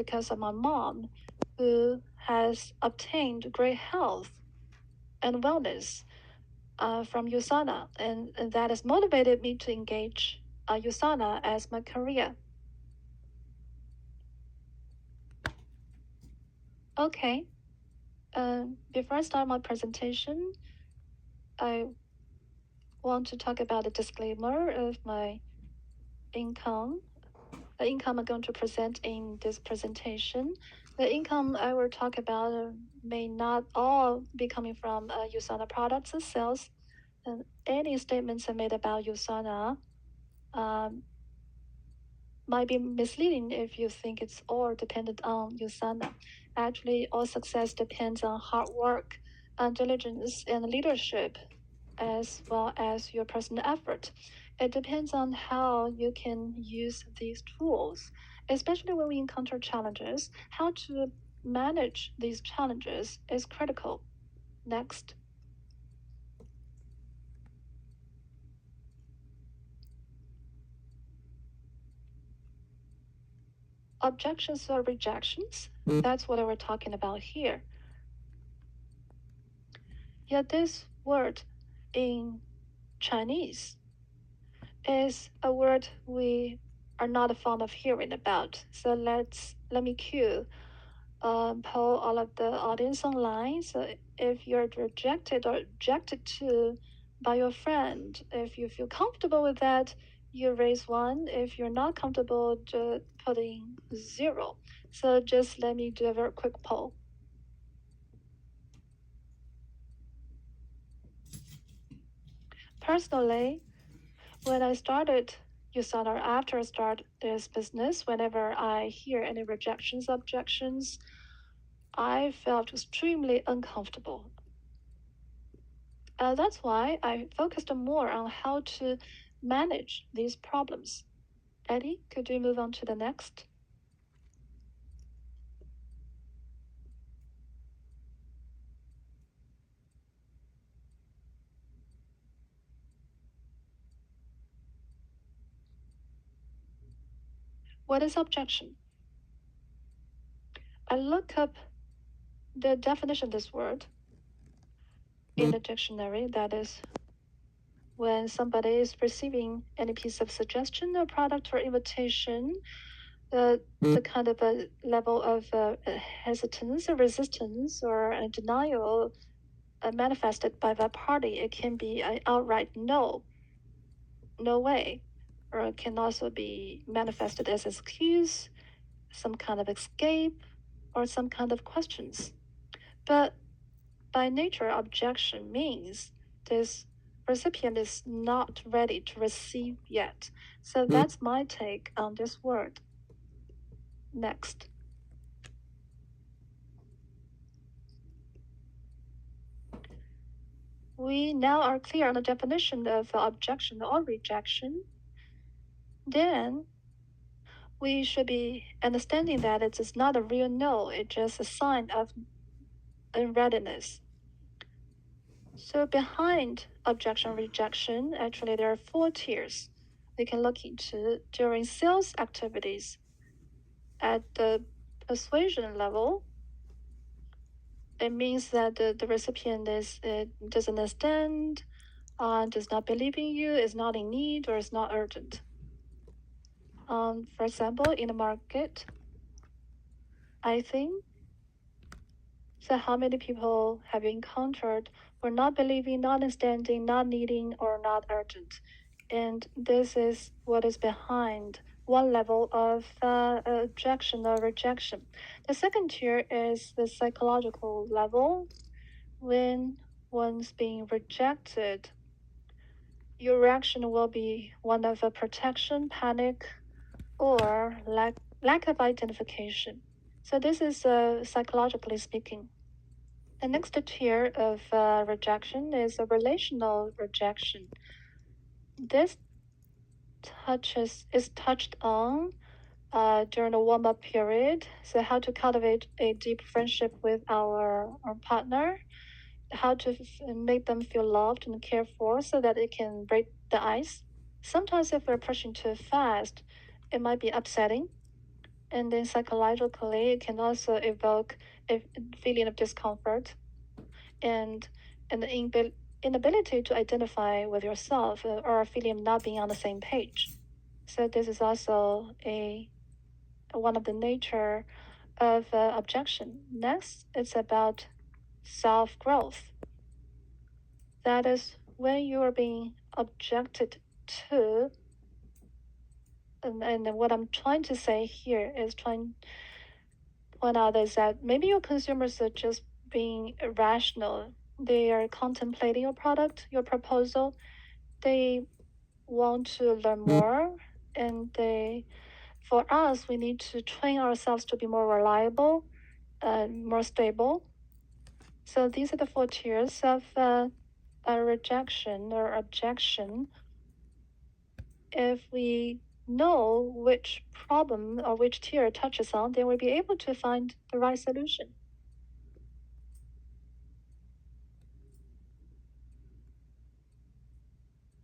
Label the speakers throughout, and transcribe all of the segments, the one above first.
Speaker 1: because of my mom, who has obtained great health and wellness from USANA, and that has motivated me to engage USANA as my career. Okay, before I start my presentation, I want to talk about the disclaimer of my income. The income I'm going to present in this presentation. The income I will talk about may not all be coming from USANA products and sales. And any statements made about USANA might be misleading if you think it's all dependent on USANA. Actually, all success depends on hard work, and diligence, and leadership, as well as your personal effort. It depends on how you can use these tools, especially when we encounter challenges. How to manage these challenges is critical. Next. Objections or rejections, that's what we're talking about here. Yeah, this word in Chinese is a word we are not fond of hearing about. So let me cue poll all of the audience online. So if you're rejected or objected to by your friend, if you feel comfortable with that, you raise 1. If you're not comfortable, just put in 0. So just let me do a very quick poll. Personally, when I started USANA, after I started this business, whenever I hear any rejections, objections, I felt extremely uncomfortable. That's why I focused more on how to manage these problems. Eddie, could you move on to the next? What is objection? I look up the definition of this word in the dictionary. That is, when somebody is receiving any piece of suggestion or product or invitation, the kind of a level of hesitance or resistance or denial manifested by that party. It can be an outright no way, or it can also be manifested as excuse, some kind of escape, or some kind of questions. But by nature, objection means this recipient is not ready to receive yet. So that's my take on this word. Next. We now are clear on the definition of objection or rejection. Then we should be understanding that it is not a real no, it's just a sign of unreadiness. So behind objection, rejection, actually there are 4 tiers we can look into during sales activities. At the persuasion level, it means that the recipient doesn't understand, does not believe in you, is not in need, or is not urgent. For example, in the market, I think, so how many people have you encountered who are not believing, not understanding, not needing, or not urgent? And this is what is behind one level of objection or rejection. The second tier is the psychological level. When one's being rejected, your reaction will be one of a protection, panic, or lack of identification. So this is psychologically speaking. The next tier of rejection is a relational rejection. This is touched on during the warm-up period. So how to cultivate a deep friendship with our partner, how to make them feel loved and cared for so that it can break the ice. Sometimes if we're pushing too fast, it might be upsetting. And then psychologically, it can also evoke a feeling of discomfort and the inability to identify with yourself or a feeling of not being on the same page. So this is also one of the nature of objection. Next, it's about self-growth. That is when you are being objected to, and what I'm trying to say here is trying to point out is that maybe your consumers are just being irrational. They are contemplating your product, your proposal. They want to learn more, and for us, we need to train ourselves to be more reliable, more stable. So these are the 4 tiers of a rejection or objection. If we know which problem or which tier it touches on, then we'll be able to find the right solution.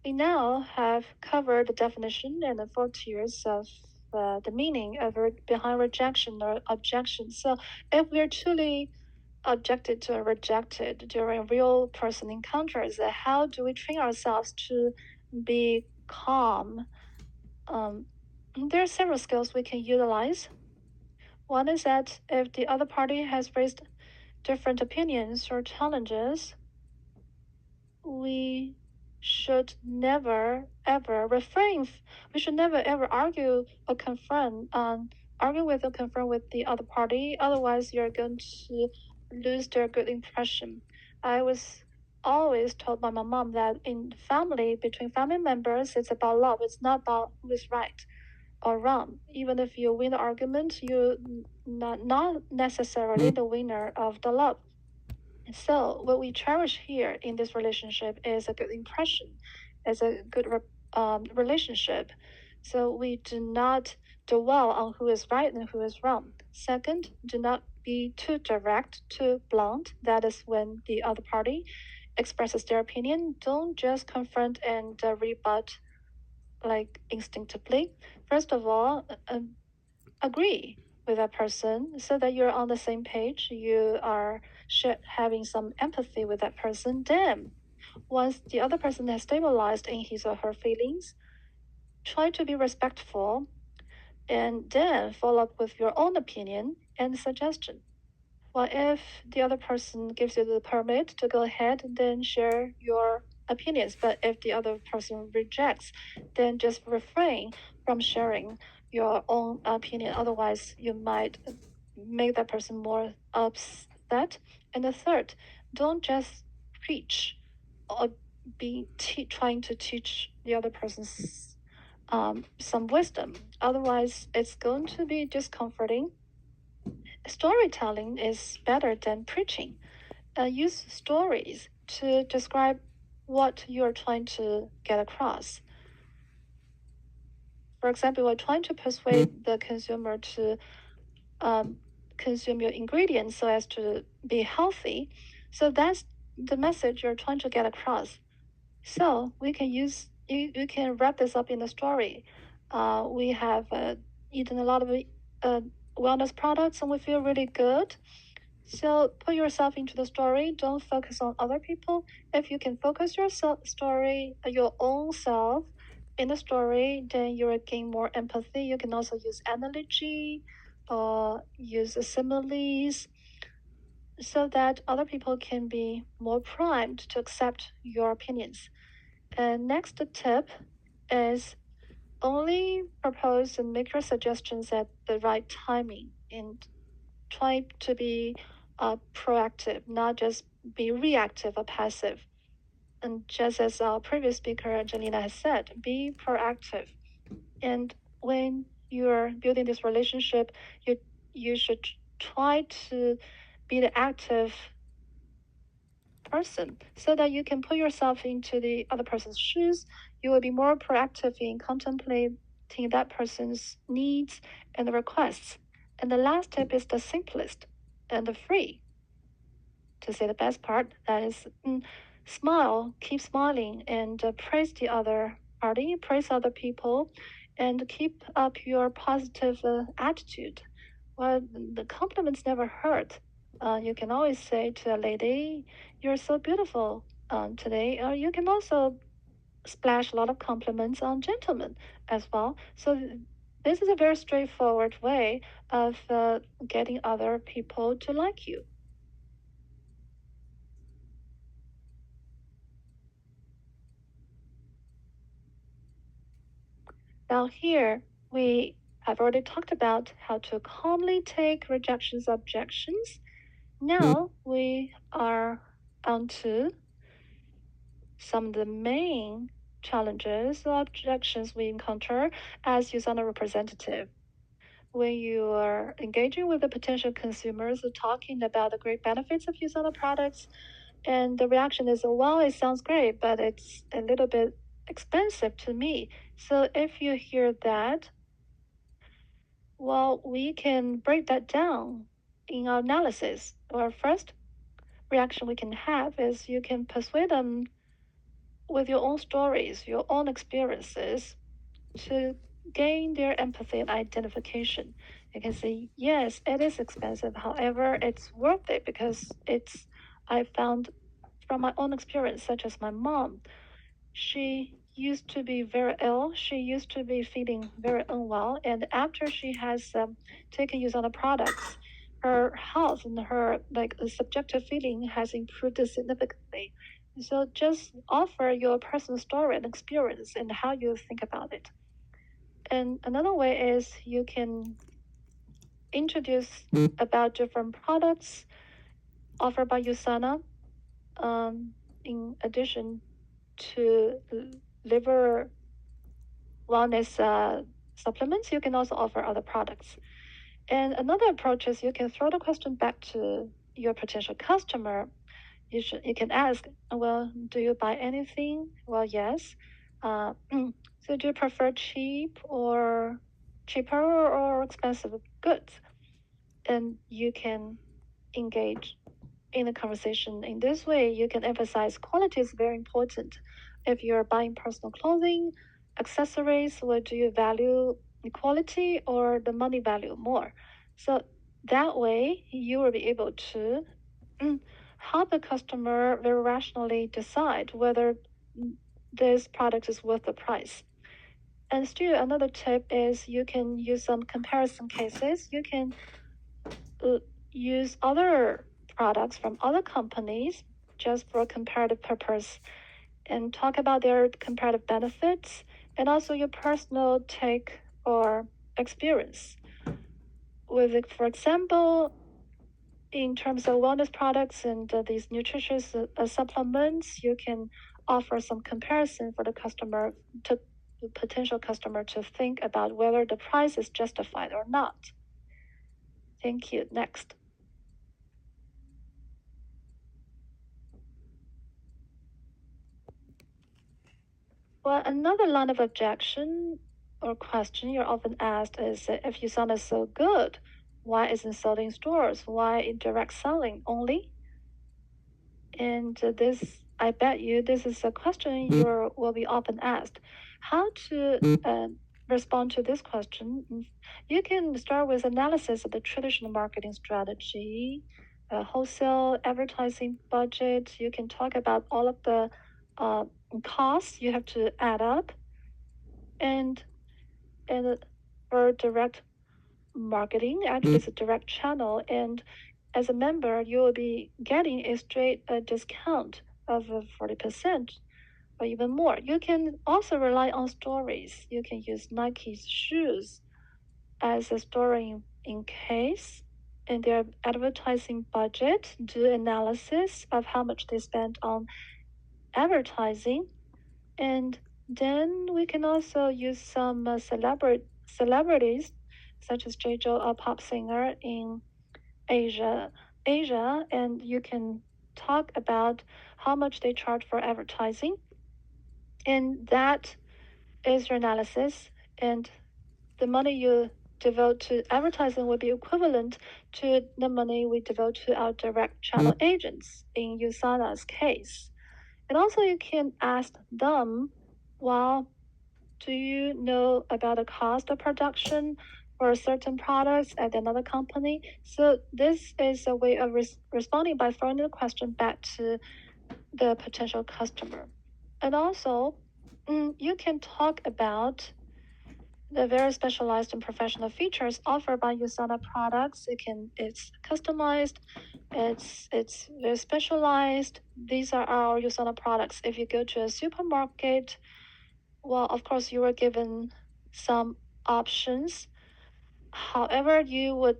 Speaker 1: We now have covered the definition and the 4 tiers of the meaning of behind rejection or objection. So if we're truly objected to or rejected during real person encounters, how do we train ourselves to be calm? There are several skills we can utilize. One is that if the other party has raised different opinions or challenges, we should never ever refrain. We should never ever argue or argue with or confront with the other party. Otherwise, you're going to lose their good impression. I was always told by my mom that in family, between family members, it's about love. It's not about who is right or wrong. Even if you win the argument, you're not necessarily the winner of the love. So what we cherish here in this relationship is a good impression, is a good relationship. So we do not dwell on who is right and who is wrong. Second, do not be too direct, too blunt. That is when the other party expresses their opinion. Don't just confront and rebut like instinctively. First of all, agree with that person so that you're on the same page. You are having some empathy with that person. Then, once the other person has stabilized in his or her feelings, try to be respectful and then follow up with your own opinion and suggestion. Well, if the other person gives you the permit to go ahead, then share your opinions. But if the other person rejects, then just refrain from sharing your own opinion. Otherwise, you might make that person more upset. And the third, don't just preach or be trying to teach the other person some wisdom. Otherwise, it's going to be discomforting. Storytelling is better than preaching. Use stories to describe what you're trying to get across. For example, you're trying to persuade the consumer to consume your ingredients so as to be healthy. So that's the message you're trying to get across. So we can you can wrap this up in the story. We have eaten a lot of wellness products and we feel really good. So put yourself into the story. Don't focus on other people. If you can focus your your own self in the story, then you will gain more empathy. You can also use analogy, use similes, so that other people can be more primed to accept your opinions. And next tip is only propose and make your suggestions at the right timing and try to be proactive, not just be reactive or passive. And just as our previous speaker, Angelina, has said, be proactive. And when you're building this relationship, you should try to be the active person so that you can put yourself into the other person's shoes. You will be more proactive in contemplating that person's needs and requests. And the last tip is the simplest and the free. To say the best part, that is smile, keep smiling, and praise the other party, praise other people, and keep up your positive attitude. Well, the compliments never hurt. You can always say to a lady, "You're so beautiful today." Or you can also splash a lot of compliments on gentlemen as well. So this is a very straightforward way of getting other people to like you. Now here we have already talked about how to calmly take rejections, objections. Now we are on to some of the main challenges or objections we encounter as USANA representative. When you are engaging with the potential consumers, talking about the great benefits of USANA products, and the reaction is, well, it sounds great, but it's a little bit expensive to me. So if you hear that, well, we can break that down in our analysis. Our first reaction we can have is you can persuade them with your own stories, your own experiences to gain their empathy and identification. You can say, yes, it is expensive. However, it's worth it because I found from my own experience, such as my mom, she used to be very ill. She used to be feeling very unwell. And after she has taken use on the products, her health and her subjective feeling has improved significantly. So just offer your personal story and experience and how you think about it. And another way is you can introduce about different products offered by USANA in addition to liver wellness supplements. You can also offer other products. And another approach is you can throw the question back to your potential customer. You can ask, well, do you buy anything? Well, yes. So do you prefer cheaper or expensive goods? And you can engage in the conversation in this way. You can emphasize quality is very important. If you're buying personal clothing, accessories, what do you value, the quality or the money value more? So that way you will be able to help the customer very rationally decide whether this product is worth the price. And still another tip is you can use some comparison cases. You can use other products from other companies just for comparative purpose and talk about their comparative benefits and also your personal take or experience. With it, for example, in terms of wellness products and these nutritious supplements, you can offer some comparison for the customer to the potential customer to think about whether the price is justified or not. Thank you. Next. Well, another line of objection or question you're often asked is if USANA is so good, why isn't sold in stores? Why in direct selling only? And this, I bet you, this is a question you will be often asked. How to respond to this question? You can start with analysis of the traditional marketing strategy, wholesale advertising budget. You can talk about all of the costs you have to add up, and for direct marketing, actually it's a direct channel, and as a member, you will be getting a straight discount of 40% or even more. You can also rely on stories. You can use Nike's shoes as a story in case in their advertising budget, do analysis of how much they spend on advertising. And then we can also use some celebrities such as J.Jo, a pop singer in Asia, and you can talk about how much they charge for advertising. And that is your analysis. And the money you devote to advertising will be equivalent to the money we devote to our direct channel agents in USANA's case. And also you can ask them, well, Do you know about the cost of production for certain products at another company? So this is a way of responding by throwing the question back to the potential customer. And also, you can talk about the very specialized and professional features offered by USANA products. It's customized, it's very specialized. These are our USANA products. If you go to a supermarket, well, of course, you were given some options. However, you would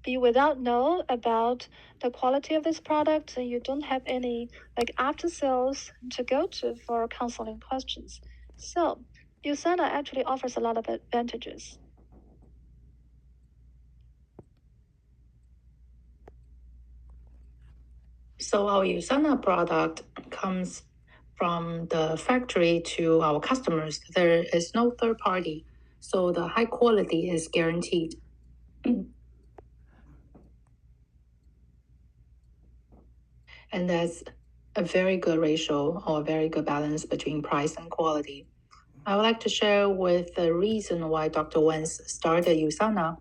Speaker 1: be without know about the quality of this product, and you don't have any like after sales to go to for counseling questions. So USANA actually offers a lot of advantages.
Speaker 2: So our USANA product comes from the factory to our customers. There is no third party, so the high quality is guaranteed. And that's a very good ratio or a very good balance between price and quality. I would like to share with the reason why Dr. Wentz started USANA.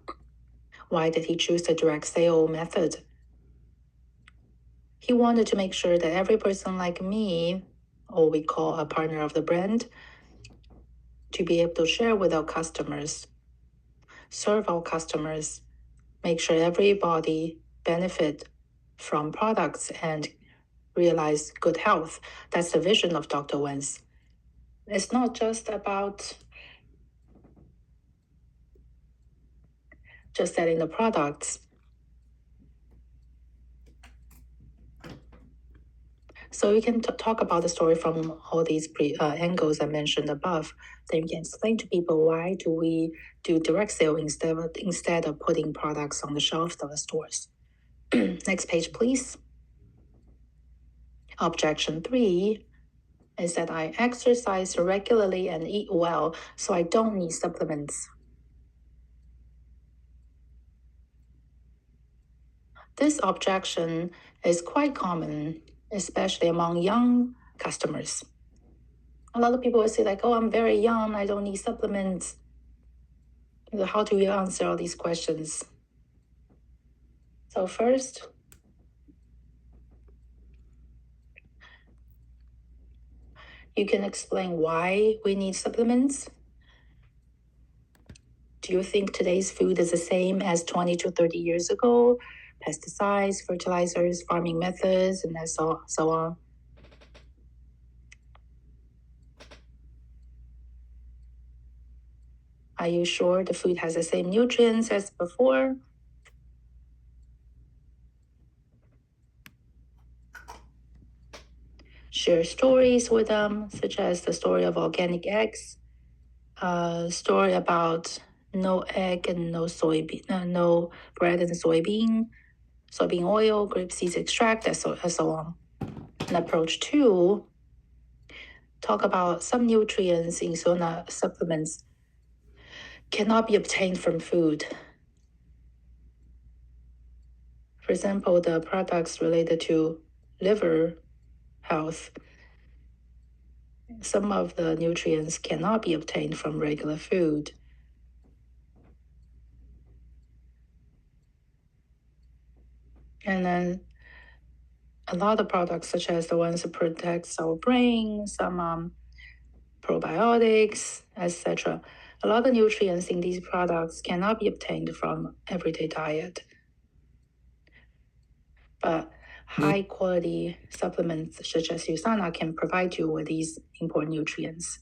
Speaker 2: Why did he choose the direct sale method? He wanted to make sure that every person like me, or we call a partner of the brand, to be able to share with our customers, serve our customers, make sure everybody benefit from products and realize good health. That's the vision of Dr. Wentz. It's not just about just selling the products. So you can talk about the story from all these angles I mentioned above. Then you can explain to people why do we do direct sale instead of putting products on the shelves of the stores. Next page, please. Objection 3 is that I exercise regularly and eat well, so I don't need supplements. This objection is quite common, especially among young customers. A lot of people will say like, oh, I'm very young, I don't need supplements. How do we answer all these questions? So first, you can explain why we need supplements. Do you think today's food is the same as 20 to 30 years ago? Pesticides, fertilizers, farming methods, and so on. Are you sure the food has the same nutrients as before? Share stories with them, such as the story of organic eggs, story about no egg and no soybean, no bread and soybean oil, grapeseed extract, and so on. And approach 2, talk about some nutrients in USANA supplements cannot be obtained from food. For example, the products related to liver health, some of the nutrients cannot be obtained from regular food. And then a lot of products, such as the ones that protect our brain, some probiotics, etc. A lot of nutrients in these products cannot be obtained from everyday diet. But high quality supplements such as USANA can provide you with these important nutrients.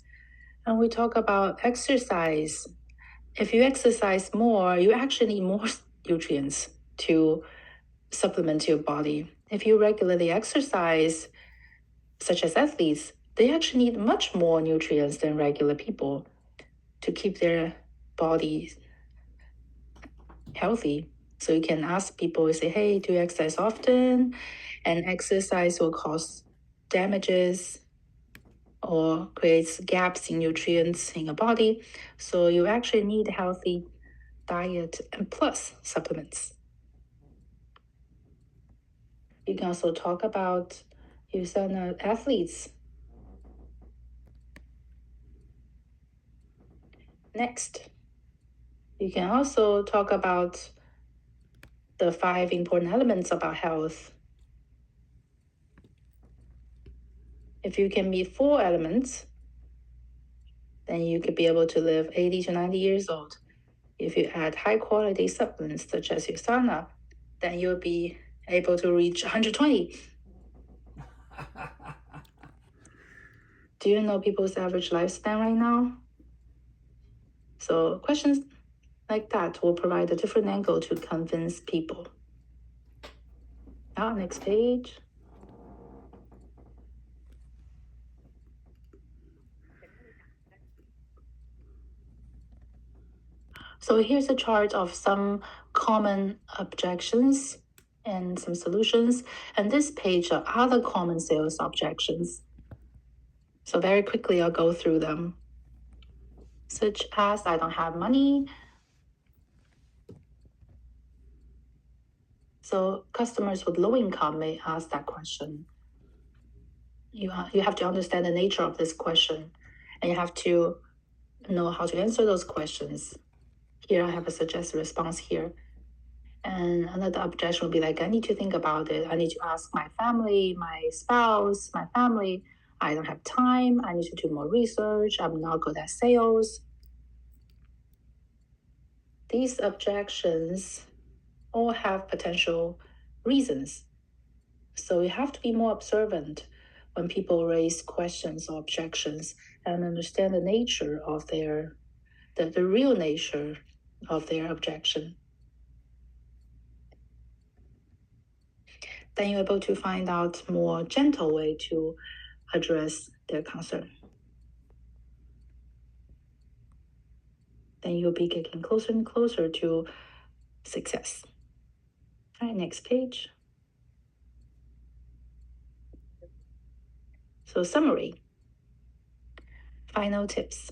Speaker 2: And we talk about exercise. If you exercise more, you actually need more nutrients to supplement your body. If you regularly exercise, such as athletes, they actually need much more nutrients than regular people to keep their bodies healthy. So you can ask people, say, hey, do you exercise often? And exercise will cause damages or creates gaps in nutrients in your body. So you actually need a healthy diet and plus supplements. You can also talk about USANA athletes. Next, you can also talk about the 5 important elements about health. If you can meet 4 elements, then you could be able to live 80 to 90 years old. If you add high-quality supplements such as USANA, then you'll be able to reach 120. Do you know people's average lifespan right now? So questions like that will provide a different angle to convince people. Now, next page. So here's a chart of some common objections and some solutions. And this page are other common sales objections. So very quickly, I'll go through them. Such as, I don't have money. So customers with low income may ask that question. You have to understand the nature of this question, and you have to know how to answer those questions. Here I have a suggested response here. And another objection would be like, I need to think about it. I need to ask my family, my spouse, my family. I don't have time. I need to do more research. I'm not good at sales. These objections all have potential reasons. So you have to be more observant when people raise questions or objections and understand the nature of the real nature of their objection. Then you're able to find out more gentle way to address their concern. Then you'll be getting closer and closer to success. All right, next page. So summary. Final tips.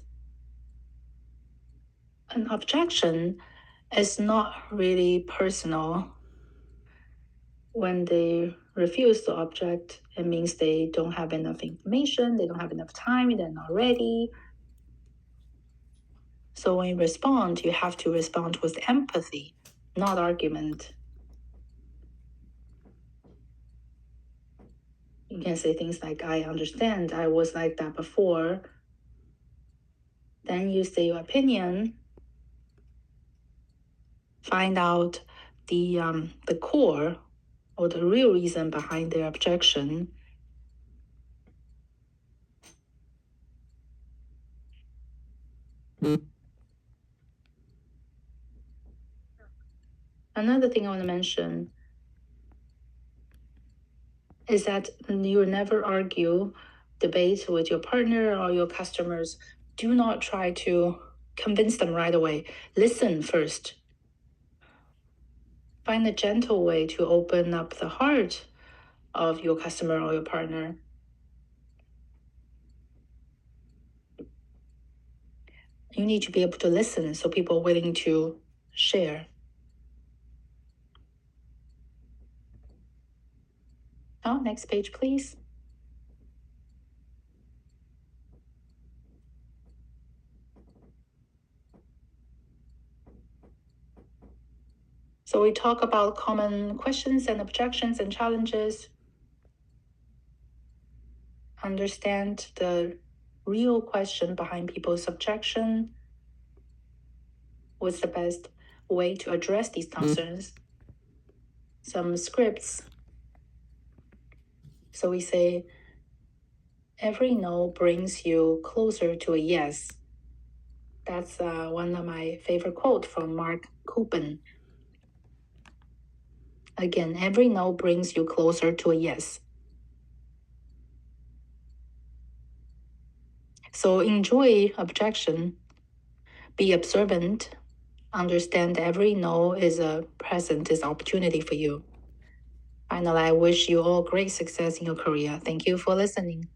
Speaker 2: An objection is not really personal. When they refuse to object, it means they don't have enough information, they don't have enough time, they're not ready. So when you respond, you have to respond with empathy, not argument. You can say things like, I understand, I was like that before. Then you say your opinion. Find out the core or the real reason behind their objection. Another thing I want to mention is that you never argue, debate with your partner or your customers. Do not try to convince them right away. Listen first. Find a gentle way to open up the heart of your customer or your partner. You need to be able to listen so people are willing to share. Now, next page, please. So we talk about common questions and objections and challenges. Understand the real question behind people's objection. What's the best way to address these concerns? Some scripts. So we say, every no brings you closer to a yes. That's one of my favorite quotes from Mark Cuban. Again, every no brings you closer to a yes. So enjoy objection, be observant, understand every no is a present, is opportunity for you. Finally, I wish you all great success in your career. Thank you for listening.